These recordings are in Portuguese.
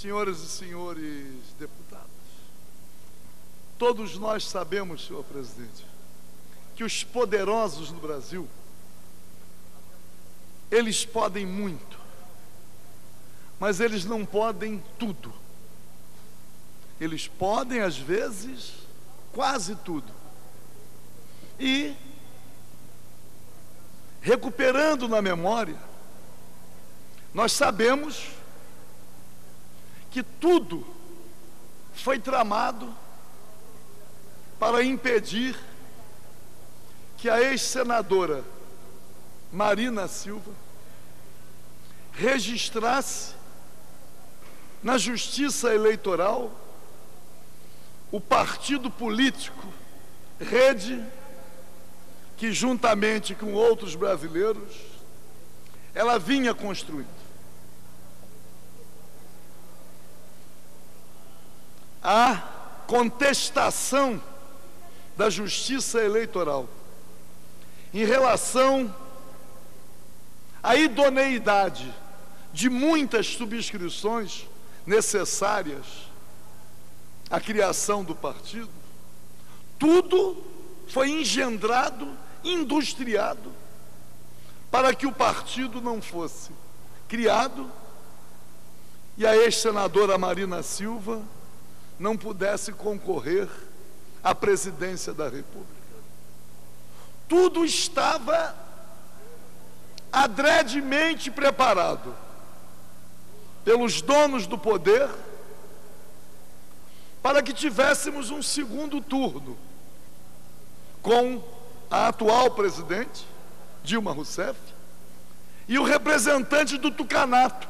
Senhoras e senhores deputados, todos nós sabemos, senhor presidente, que os poderosos no Brasil, eles podem muito, mas eles não podem tudo. Eles podem, às vezes, quase tudo. E, recuperando na memória, nós sabemos que tudo foi tramado para impedir que a ex-senadora Marina Silva registrasse na Justiça Eleitoral o partido político Rede, que juntamente com outros brasileiros ela vinha construindo. A contestação da Justiça Eleitoral em relação à idoneidade de muitas subscrições necessárias à criação do partido, tudo foi engendrado, industriado, para que o partido não fosse criado e a ex-senadora Marina Silva não pudesse concorrer à presidência da República. Tudo estava adredemente preparado pelos donos do poder para que tivéssemos um segundo turno com a atual presidente, Dilma Rousseff, e o representante do tucanato,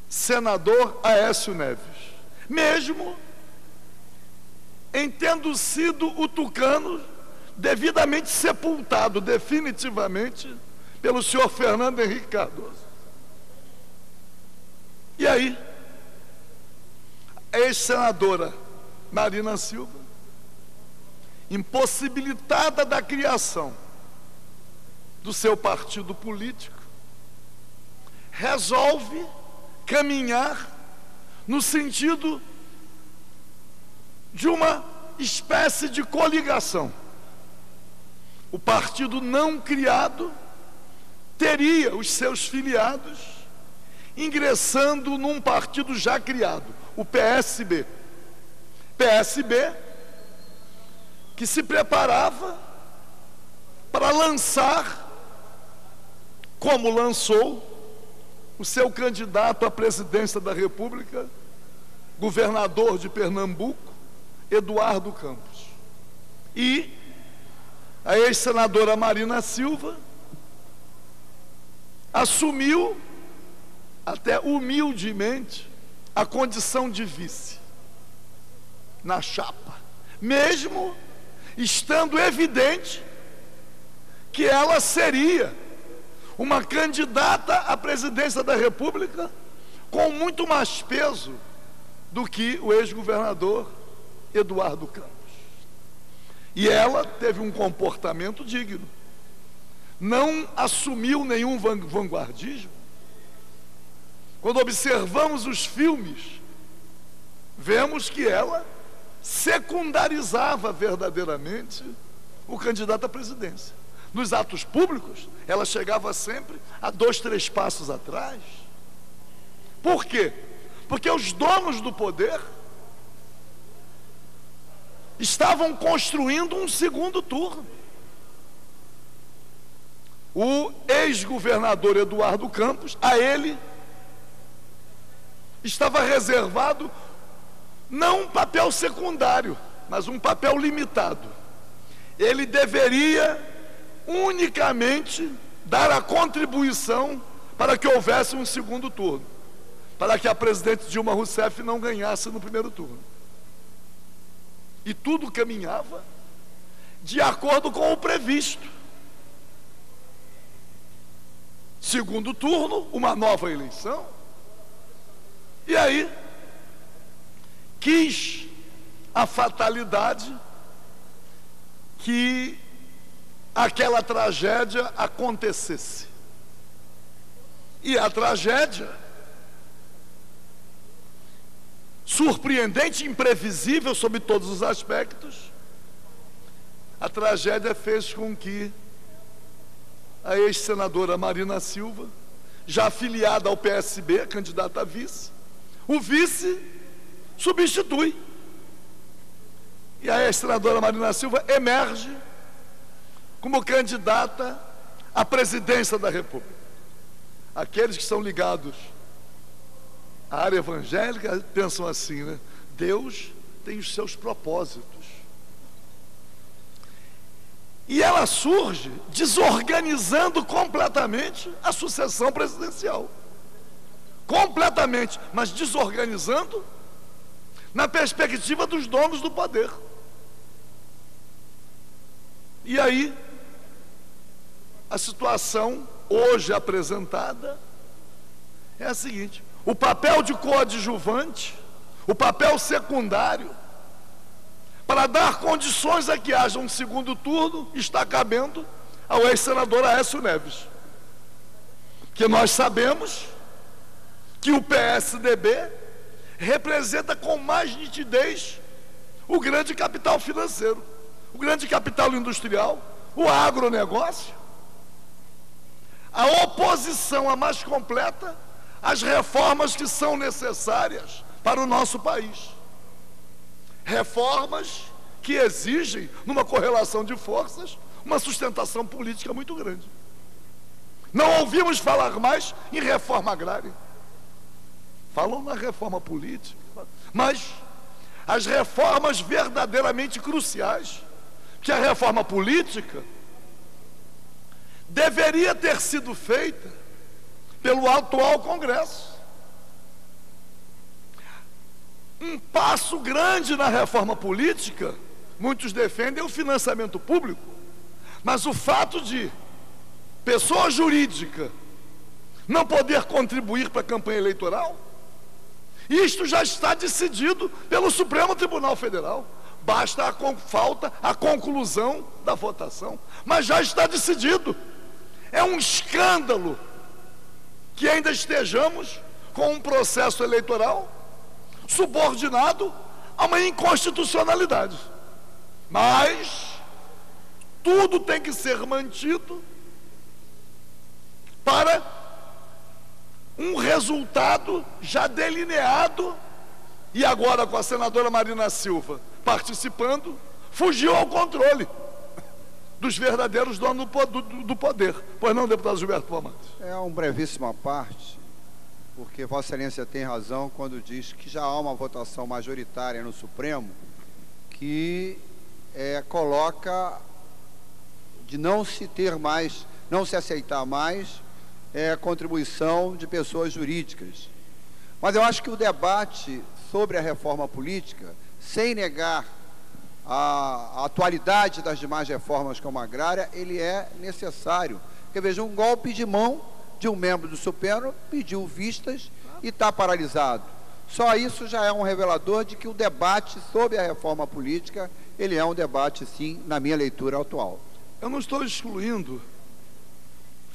senador Aécio Neves, mesmo em tendo sido o tucano devidamente sepultado definitivamente pelo senhor Fernando Henrique Cardoso. E aí, a ex-senadora Marina Silva, impossibilitada da criação do seu partido político, resolve caminhar no sentido de uma espécie de coligação. O partido não criado teria os seus filiados ingressando num partido já criado, o PSB. PSB que se preparava para lançar, como lançou, o seu candidato à presidência da República, governador de Pernambuco, Eduardo Campos. E a ex-senadora Marina Silva assumiu, até humildemente, a condição de vice na chapa, mesmo estando evidente que ela seria uma candidata à presidência da República com muito mais peso do que o ex-governador Eduardo Campos. E ela teve um comportamento digno, não assumiu nenhum vanguardismo. Quando observamos os filmes, vemos que ela secundarizava verdadeiramente o candidato à presidência. Nos atos públicos, ela chegava sempre a 2, 3 passos atrás. Por quê? Porque os donos do poder estavam construindo um segundo turno. O ex-governador Eduardo Campos, a ele estava reservado não um papel secundário, mas um papel limitado. Ele deveria unicamente dar a contribuição para que houvesse um segundo turno, para que a presidente Dilma Rousseff não ganhasse no primeiro turno. E tudo caminhava de acordo com o previsto. Segundo turno, uma nova eleição. E aí, quis a fatalidade que aquela tragédia acontecesse. E a tragédia surpreendente e imprevisível sob todos os aspectos, a tragédia fez com que a ex-senadora Marina Silva, já afiliada ao PSB, candidata a vice, o vice substitui. E a ex-senadora Marina Silva emerge como candidata à presidência da República. Aqueles que são ligados à área evangélica pensam assim, né? Deus tem os seus propósitos. E ela surge desorganizando completamente a sucessão presidencial. Completamente, mas desorganizando na perspectiva dos donos do poder. E aí, a situação hoje apresentada é a seguinte: o papel de coadjuvante, o papel secundário, para dar condições a que haja um segundo turno, está cabendo ao ex-senador Aécio Neves. Que nós sabemos que o PSDB representa com mais nitidez o grande capital financeiro, o grande capital industrial, o agronegócio. A oposição a mais completa às reformas que são necessárias para o nosso país. Reformas que exigem, numa correlação de forças, uma sustentação política muito grande. Não ouvimos falar mais em reforma agrária. Falam na reforma política, mas as reformas verdadeiramente cruciais, que a reforma política deveria ter sido feita pelo atual Congresso. Um passo grande na reforma política, muitos defendem o financiamento público, mas o fato de pessoa jurídica não poder contribuir para a campanha eleitoral, isto já está decidido pelo Supremo Tribunal Federal. Basta falta a conclusão da votação, mas já está decidido. É um escândalo que ainda estejamos com um processo eleitoral subordinado a uma inconstitucionalidade. Mas tudo tem que ser mantido para um resultado já delineado, e agora com a senadora Marina Silva participando, fugiu ao controle dos verdadeiros donos do poder. Pois não, deputado Gilberto Palmares? É uma brevíssima parte, porque Vossa Excelência tem razão quando diz que já há uma votação majoritária no Supremo que coloca de não se ter mais, não se aceitar mais contribuição de pessoas jurídicas. Mas eu acho que o debate sobre a reforma política, sem negar a atualidade das demais reformas como a agrária, ele é necessário. Porque veja, um golpe de mão de um membro do Supremo pediu vistas e está paralisado. Só isso já é um revelador de que o debate sobre a reforma política, ele é um debate, sim, na minha leitura atual. Eu não estou excluindo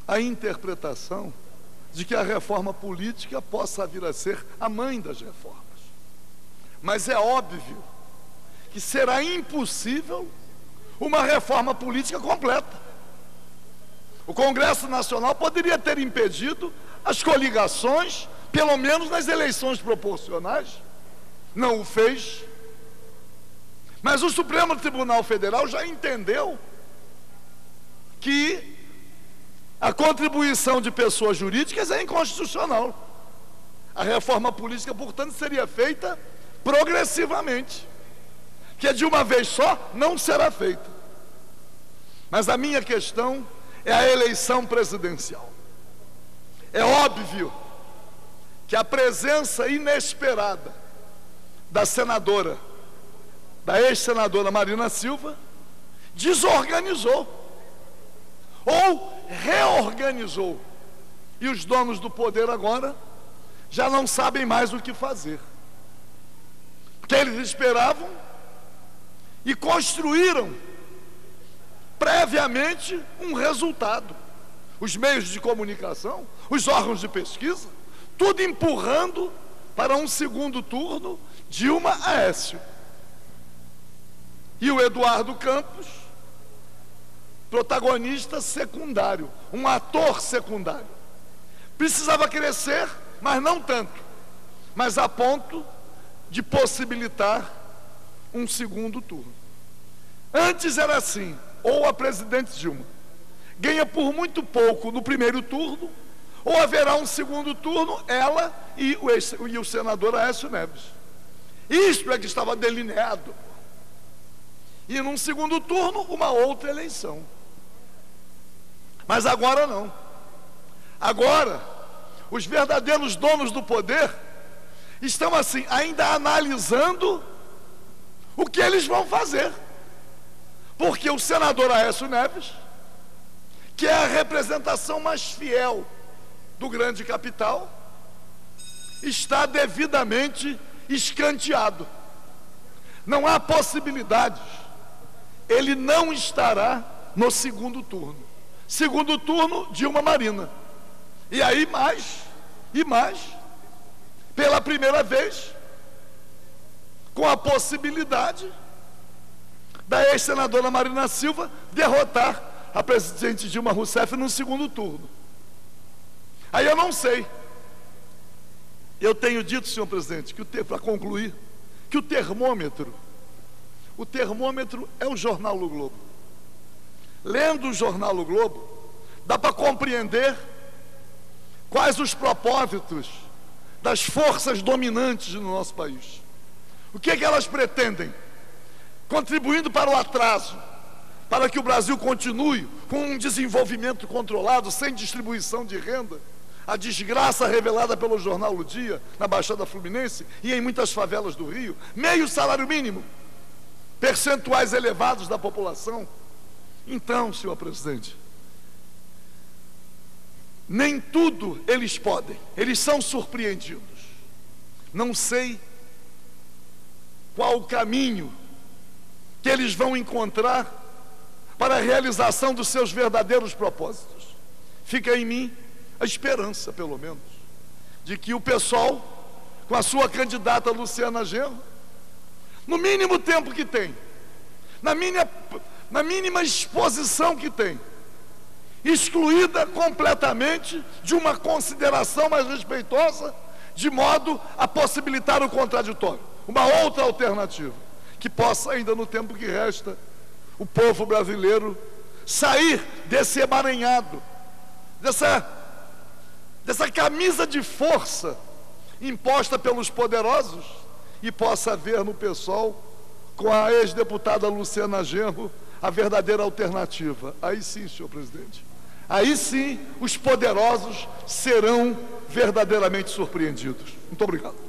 a interpretação de que a reforma política possa vir a ser a mãe das reformas. Mas é óbvio que será impossível uma reforma política completa. O Congresso Nacional poderia ter impedido as coligações, pelo menos nas eleições proporcionais. Não o fez. Mas o Supremo Tribunal Federal já entendeu que a contribuição de pessoas jurídicas é inconstitucional. A reforma política, portanto, seria feita progressivamente, que de uma vez só não será feita. Mas a minha questão é a eleição presidencial. É óbvio que a presença inesperada da senadora, da ex-senadora Marina Silva, desorganizou ou reorganizou, e os donos do poder agora já não sabem mais o que fazer, porque eles esperavam e construíram previamente um resultado. Os meios de comunicação, os órgãos de pesquisa, tudo empurrando para um segundo turno, Dilma Aécio. E o Eduardo Campos, protagonista secundário, um ator secundário. Precisava crescer, mas não tanto, mas a ponto de possibilitar um segundo turno. Antes era assim, ou a presidente Dilma ganha por muito pouco no primeiro turno, ou haverá um segundo turno, ela e o senador Aécio Neves. Isto é que estava delineado. E num segundo turno, uma outra eleição. Mas agora não. Agora, os verdadeiros donos do poder estão assim, ainda analisando o que eles vão fazer. Porque o senador Aécio Neves, que é a representação mais fiel do grande capital, está devidamente escanteado. Não há possibilidades. Ele não estará no segundo turno. Segundo turno, Dilma Marina. E aí mais, pela primeira vez, com a possibilidade da ex-senadora Marina Silva derrotar a presidente Dilma Rousseff no segundo turno. Aí eu não sei. Eu tenho dito, senhor presidente, para concluir, que o termômetro é o jornal O Globo. Lendo o jornal O Globo, dá para compreender quais os propósitos das forças dominantes no nosso país. O que é que elas pretendem? Contribuindo para o atraso, para que o Brasil continue com um desenvolvimento controlado, sem distribuição de renda, a desgraça revelada pelo jornal O Dia, na Baixada Fluminense e em muitas favelas do Rio, meio salário mínimo, percentuais elevados da população. Então, senhor presidente, nem tudo eles podem, eles são surpreendidos. Não sei qual o caminho que eles vão encontrar para a realização dos seus verdadeiros propósitos. Fica em mim a esperança, pelo menos, de que o PSOL, com a sua candidata Luciana Genro, no mínimo tempo que tem, na mínima exposição que tem, excluída completamente de uma consideração mais respeitosa, de modo a possibilitar o contraditório, uma outra alternativa, que possa, ainda no tempo que resta, o povo brasileiro sair desse emaranhado, dessa camisa de força imposta pelos poderosos, e possa ver no PSOL, com a ex-deputada Luciana Genro, a verdadeira alternativa. Aí sim, senhor presidente, aí sim os poderosos serão verdadeiramente surpreendidos. Muito obrigado.